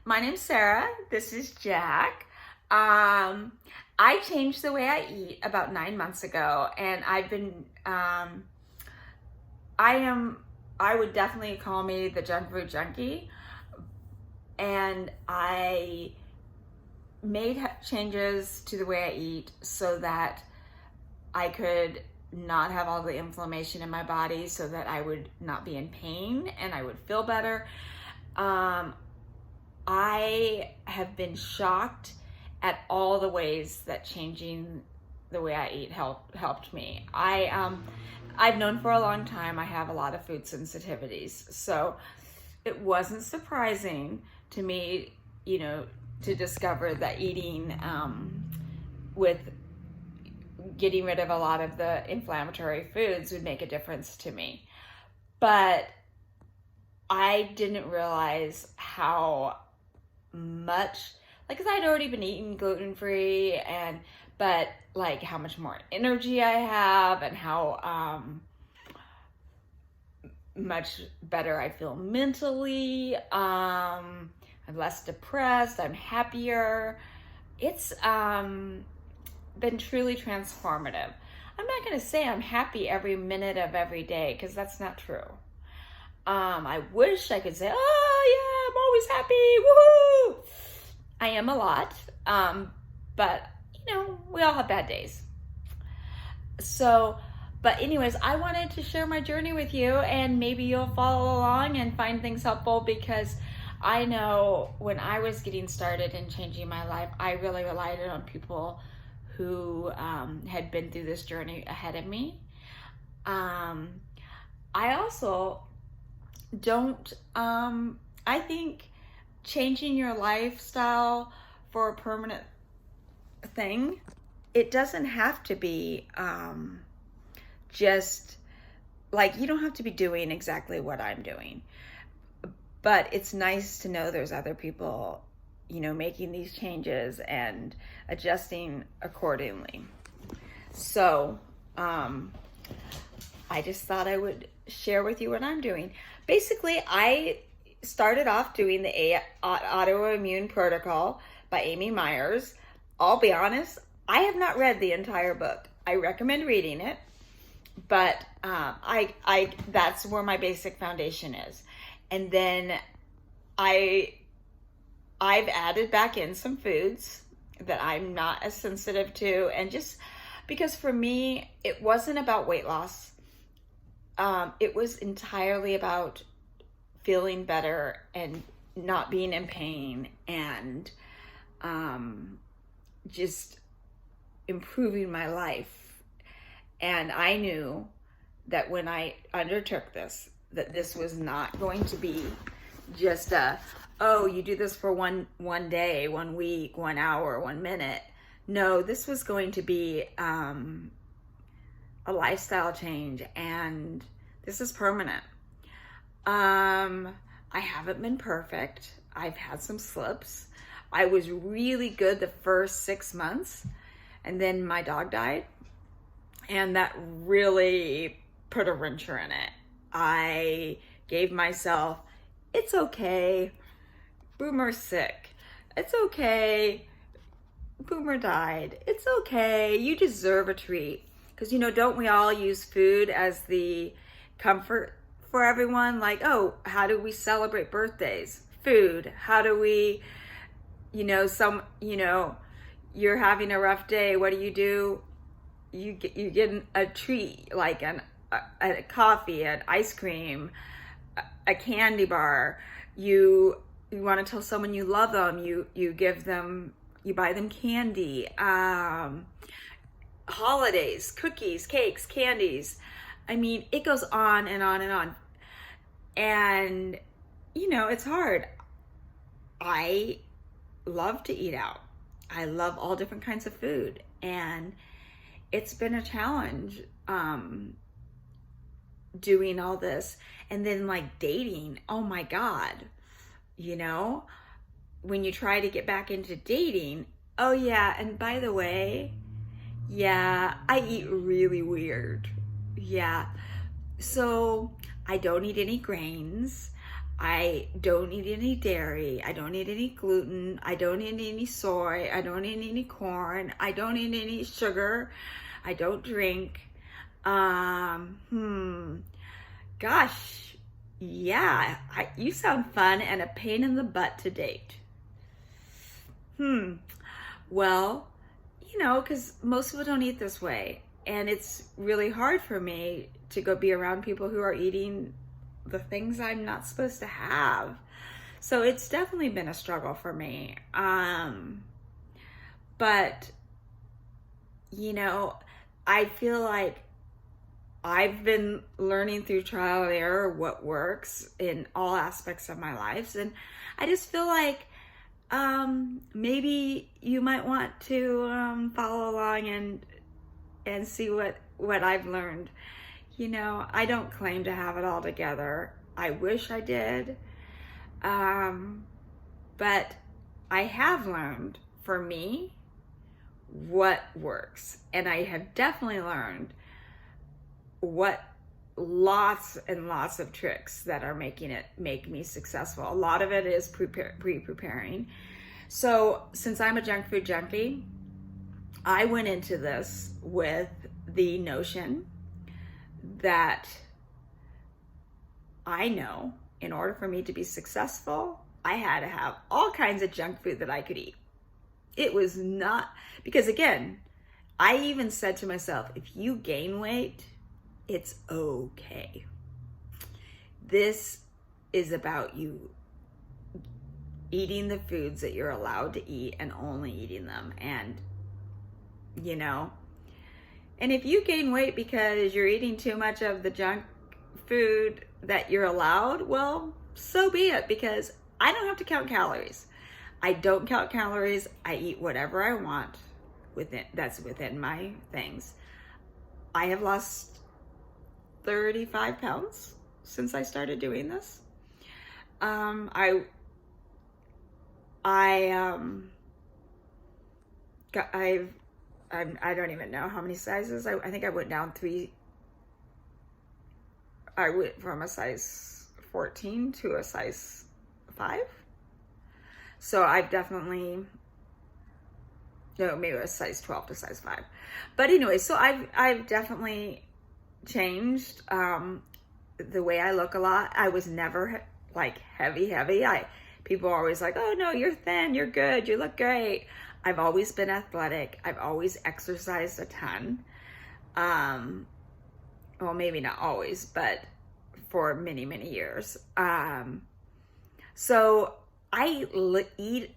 My name's Sarah. This is Jack. I changed the way I eat about 9 months ago, and I've been, I would definitely call me the junk food junkie. And I made changes to the way I eat so that I could not have all the inflammation in my body, so that I would not be in pain and I would feel better. I have been shocked at all the ways that changing the way I eat helped me. I've known for a long time I have a lot of food sensitivities, so it wasn't surprising to me, to discover that eating with getting rid of a lot of the inflammatory foods would make a difference to me. But I didn't realize how much, because I'd already been eating gluten-free, but how much more energy I have, and how much better I feel mentally. I'm less depressed, I'm happier. It's been truly transformative. I'm not going to say I'm happy every minute of every day, because that's not true. I wish I could say, oh yeah, I'm always happy, woohoo! I am a lot, but we all have bad days. But anyways, I wanted to share my journey with you, and maybe you'll follow along and find things helpful, because I know when I was getting started in changing my life, I really relied on people who had been through this journey ahead of me. I also don't, I think changing your lifestyle for a permanent thing, it doesn't have to be just you don't have to be doing exactly what I'm doing, but it's nice to know there's other people, making these changes and adjusting accordingly. So I just thought I would share with you what I'm doing. Basically, I started off doing the Autoimmune Protocol by Amy Myers. I'll be honest, I have not read the entire book. I recommend reading it, but I that's where my basic foundation is. And then I've added back in some foods that I'm not as sensitive to, and just because for me, it wasn't about weight loss. It was entirely about feeling better and not being in pain, and just improving my life. And I knew that when I undertook this, that this was not going to be just you do this for one day, 1 week, 1 hour, 1 minute. No, this was going to be a lifestyle change, and this is permanent. I haven't been perfect. I've had some slips. I was really good the first 6 months, and then my dog died, and that really put a wrencher in it. I gave myself, it's okay, Boomer's sick. It's okay, Boomer died. It's okay, you deserve a treat. Because, don't we all use food as the comfort for everyone? How do we celebrate birthdays? Food. How do we, you're having a rough day. What do? You get a treat, like a coffee, an ice cream, a candy bar. You want to tell someone you love them. You give them, you buy them candy. Holidays, cookies, cakes, candies. I mean, it goes on and on and on. And, it's hard. I love to eat out. I love all different kinds of food. And it's been a challenge doing all this. And then dating, oh my God, when you try to get back into dating, oh yeah, and by the way, yeah, I eat really weird. Yeah. So I don't eat any grains. I don't eat any dairy. I don't eat any gluten. I don't eat any soy. I don't eat any corn. I don't eat any sugar. I don't drink. Gosh, yeah, you sound fun and a pain in the butt to date. Well, because most people don't eat this way. And it's really hard for me to go be around people who are eating the things I'm not supposed to have. So it's definitely been a struggle for me. But, I feel like I've been learning through trial and error what works in all aspects of my life. And I just feel like maybe you might want to follow along and see what I've learned. I don't claim to have it all together. I wish I did. But I have learned, for me, what works. And I have definitely learned what lots and lots of tricks that are make me successful. A lot of it is pre-preparing. So since I'm a junk food junkie, I went into this with the notion that I know in order for me to be successful, I had to have all kinds of junk food that I could eat. It was not, because again, I even said to myself, if you gain weight, it's okay. This is about you eating the foods that you're allowed to eat and only eating them. And and if you gain weight because you're eating too much of the junk food that you're allowed, well, so be it, because I don't have to count calories. I don't count calories. I eat whatever I want that's within my things. I have lost 35 pounds since I started doing this. I don't even know how many sizes. I think I went down 3. I went from a size 14 to a size 5. So I've definitely, no, maybe a size 12 to size 5. But anyway, so I've definitely changed the way I look a lot. I was never like heavy. People are always like, oh no, you're thin, you're good, you look great. I've always been athletic. I've always exercised a ton. Well, maybe not always, but for many, many years. So I lead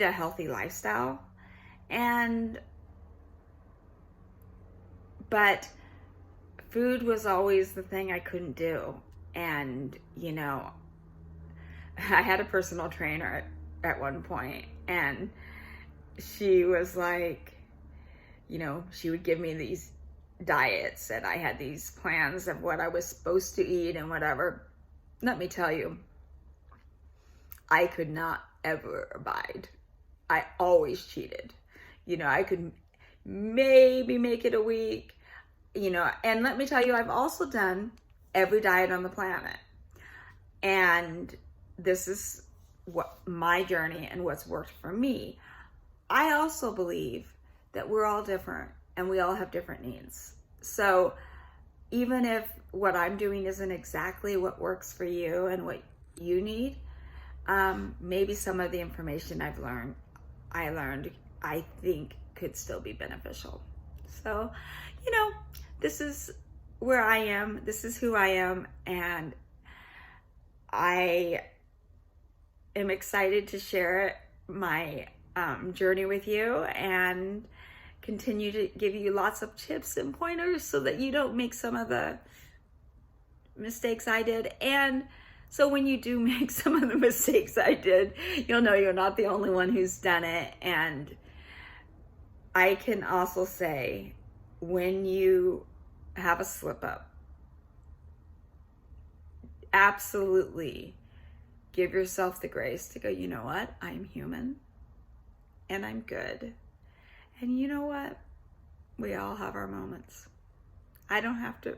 a healthy lifestyle, but food was always the thing I couldn't do. And, I had a personal trainer at one point, and she was like, she would give me these diets, and I had these plans of what I was supposed to eat and whatever. Let me tell you, I could not ever abide. I always cheated. I could maybe make it a week, and let me tell you, I've also done every diet on the planet. And this is what my journey and what's worked for me. I also believe that we're all different and we all have different needs. So even if what I'm doing isn't exactly what works for you and what you need, maybe some of the information I think could still be beneficial. So, this is where I am. This is who I am. And I am excited to share my journey with you and continue to give you lots of tips and pointers so that you don't make some of the mistakes I did. And so when you do make some of the mistakes I did, you'll know you're not the only one who's done it. And I can also say, when you have a slip up, absolutely give yourself the grace to go, you know what? I'm human and I'm good. And you know what? We all have our moments. I don't have to,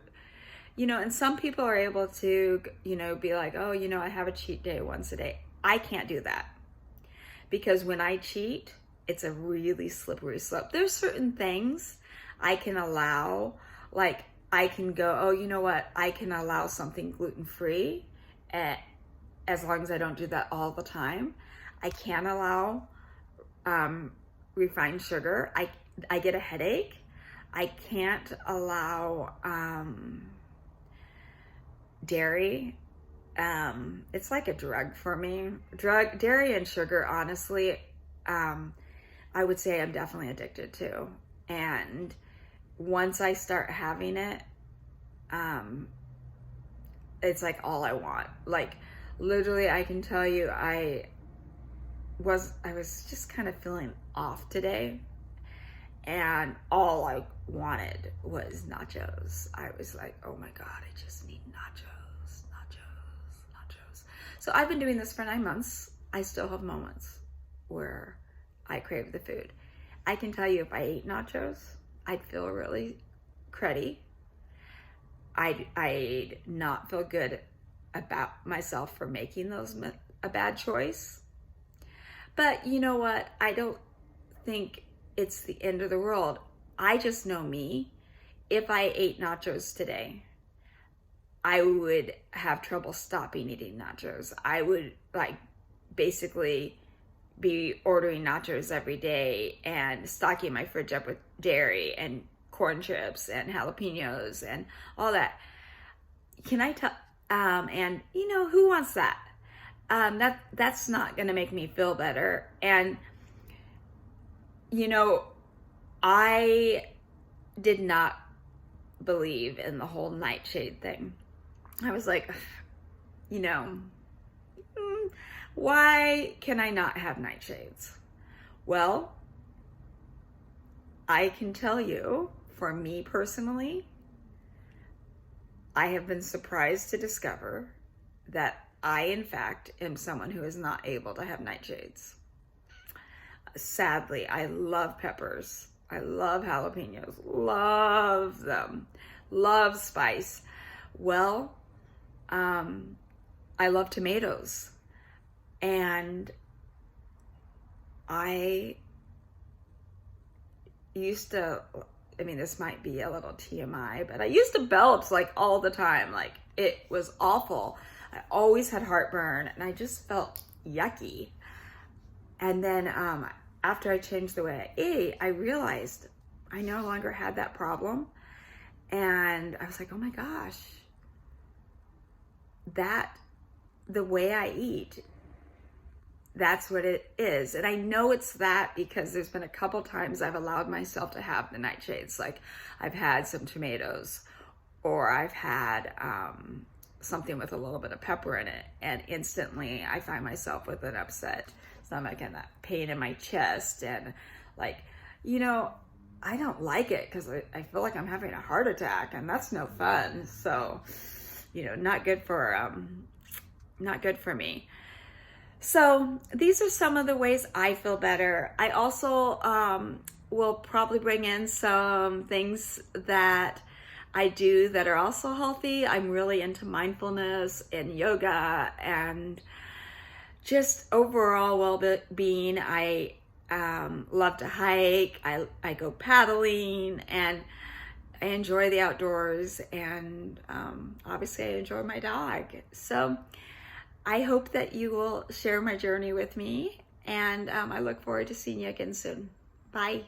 And some people are able to, be like, oh, I have a cheat day once a day. I can't do that because when I cheat, it's a really slippery slope. There's certain things I can allow, like I can go, oh, you know what? I can allow something gluten-free as long as I don't do that all the time. I can't allow refined sugar. I get a headache. I can't allow dairy. It's like a drug for me. Dairy and sugar, honestly, I would say I'm definitely addicted to. And once I start having it, it's like all I want. Like literally, I can tell you, I was just kind of feeling off today, and all I wanted was nachos. I was like, oh my God, I just need nachos. So I've been doing this for 9 months. I still have moments where I crave the food. I can tell you if I ate nachos, I'd feel really cruddy. I'd not feel good about myself for making those a bad choice. But you know what? I don't think it's the end of the world. I just know me. If I ate nachos today, I would have trouble stopping eating nachos. I would basically be ordering nachos every day and stocking my fridge up with dairy and corn chips and jalapenos and all that. Can I tell? And who wants that? That's not going to make me feel better. And I did not believe in the whole nightshade thing. I was like, why can I not have nightshades? Well, I can tell you, for me personally, I have been surprised to discover that I, in fact, am someone who is not able to have nightshades. Sadly, I love peppers. I love jalapenos. Love them. Love spice. Well, I love tomatoes. And I used to, this might be a little TMI, but I used to belch like all the time. Like it was awful. I always had heartburn and I just felt yucky. And then after I changed the way I ate, I realized I no longer had that problem. And I was like, oh my gosh, the way I eat, that's what it is. And I know it's that because there's been a couple times I've allowed myself to have the nightshades. Like I've had some tomatoes, or I've had something with a little bit of pepper in it, and instantly I find myself with an upset stomach and that pain in my chest, and I don't like it because I feel like I'm having a heart attack, and that's no fun. So not good for me. So these are some of the ways I feel better. I also will probably bring in some things that I do that are also healthy. I'm really into mindfulness and yoga and just overall well-being. I love to hike. I go paddling, and I enjoy the outdoors, and obviously I enjoy my dog. So I hope that you will share my journey with me, and I look forward to seeing you again soon. Bye.